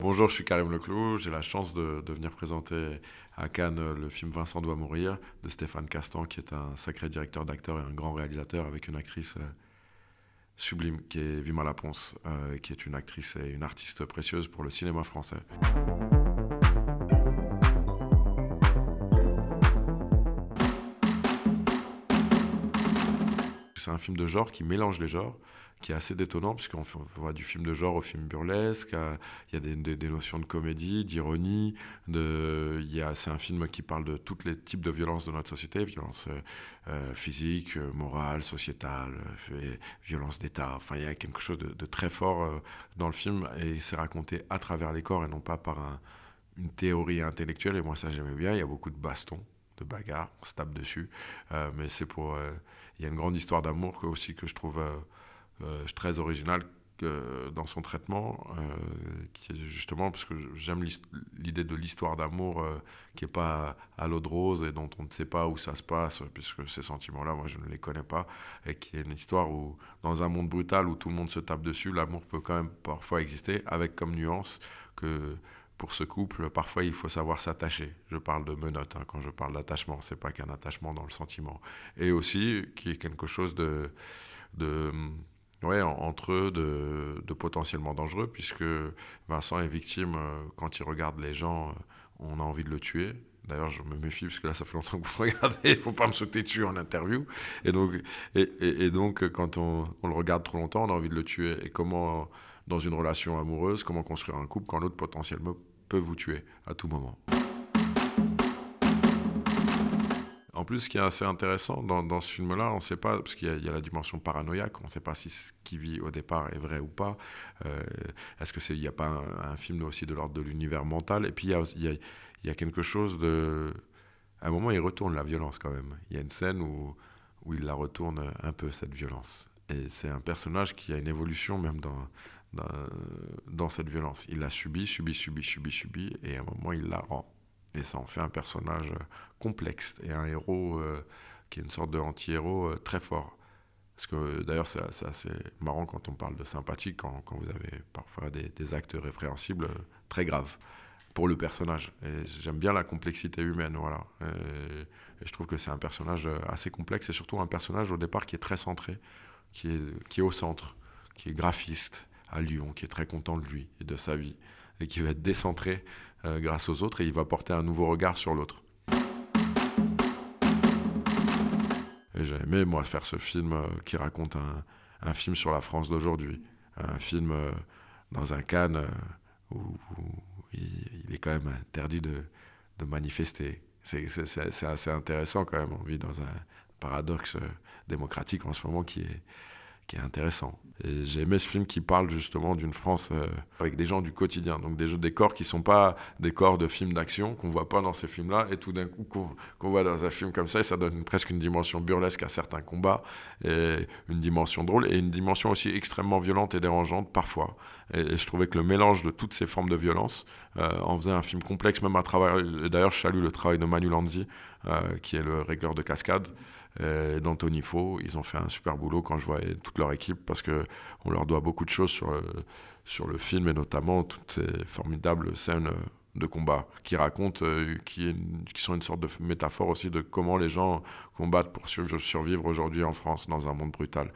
Bonjour, je suis Karim Leclou. J'ai la chance de venir présenter à Cannes le film Vincent doit mourir de Stéphane Castan, qui est un sacré directeur d'acteurs et un grand réalisateur, avec une actrice sublime qui est Vima Laponce, qui est une actrice et une artiste précieuse pour le cinéma français. C'est un film de genre qui mélange les genres, qui est assez détonnant, puisqu'on va du film de genre au film burlesque. Il y a des notions de comédie, d'ironie. C'est un film qui parle de tous les types de violences de notre société, violences physiques, morales, sociétales, violences d'État. Enfin, il y a quelque chose de très fort dans le film, et c'est raconté à travers les corps et non pas par une théorie intellectuelle. Et moi, ça, j'aimais bien. Il y a beaucoup de bastons, de bagarres, on se tape dessus. Mais c'est pour... il y a une grande histoire d'amour aussi que je trouve très originale dans son traitement, qui est justement parce que j'aime l'idée de l'histoire d'amour qui n'est pas à l'eau de rose et dont on ne sait pas où ça se passe, puisque ces sentiments-là, moi, je ne les connais pas, et qui est une histoire où, dans un monde brutal où tout le monde se tape dessus, l'amour peut quand même parfois exister, avec comme nuance que pour ce couple, parfois il faut savoir s'attacher. Je parle de menottes quand je parle d'attachement, c'est pas qu'un attachement dans le sentiment. Et aussi qui est quelque chose de ouais, entre eux, de potentiellement dangereux, puisque Vincent est victime, quand il regarde les gens, on a envie de le tuer. D'ailleurs, je me méfie, parce que là, ça fait longtemps que vous regardez, il ne faut pas me sauter dessus en interview. Et donc, donc quand on le regarde trop longtemps, on a envie de le tuer. Et comment, dans une relation amoureuse, comment construire un couple quand l'autre potentiellement peut vous tuer à tout moment. En plus, ce qui est assez intéressant dans ce film-là, on ne sait pas, parce qu'il y a la dimension paranoïaque, on ne sait pas si ce qu'il vit au départ est vrai ou pas. Est-ce qu'il n'y a pas un film aussi de l'ordre de l'univers mental? Et puis il y a quelque chose de... À un moment, il retourne la violence quand même. Il y a une scène où il la retourne un peu, cette violence. Et c'est un personnage qui a une évolution même dans, dans cette violence. Il l'a subi, et à un moment, il la rend. Et ça en fait un personnage complexe et un héros qui est une sorte de anti-héros très fort. Parce que d'ailleurs, c'est assez marrant quand on parle de sympathie, quand vous avez parfois des actes répréhensibles très graves pour le personnage. Et j'aime bien la complexité humaine, voilà. Et je trouve que c'est un personnage assez complexe, et surtout un personnage au départ qui est très centré, qui est au centre, qui est graphiste à Lyon, qui est très content de lui et de sa vie, et qui va être décentré grâce aux autres, et il va porter un nouveau regard sur l'autre. Et j'ai aimé, moi, faire ce film qui raconte un film sur la France d'aujourd'hui. Un film dans un Cannes où il est quand même interdit de manifester. C'est assez intéressant quand même. On vit dans un paradoxe démocratique en ce moment qui est intéressant. Et j'ai aimé ce film qui parle justement d'une France avec des gens du quotidien, donc des corps qui ne sont pas des corps de films d'action, qu'on ne voit pas dans ces films-là, et tout d'un coup qu'on voit dans un film comme ça, et ça donne presque une dimension burlesque à certains combats, et une dimension drôle, et une dimension aussi extrêmement violente et dérangeante parfois. Et je trouvais que le mélange de toutes ces formes de violence en faisait un film complexe, même à travers... D'ailleurs, je salue le travail de Manu Lanzi, qui est le régleur de cascade, d'Anthony Faux. Ils ont fait un super boulot quand je voyais toute leur équipe, parce qu'on leur doit beaucoup de choses sur le film, et notamment toutes ces formidables scènes de combat qui racontent, qui sont une sorte de métaphore aussi de comment les gens combattent pour survivre aujourd'hui en France dans un monde brutal.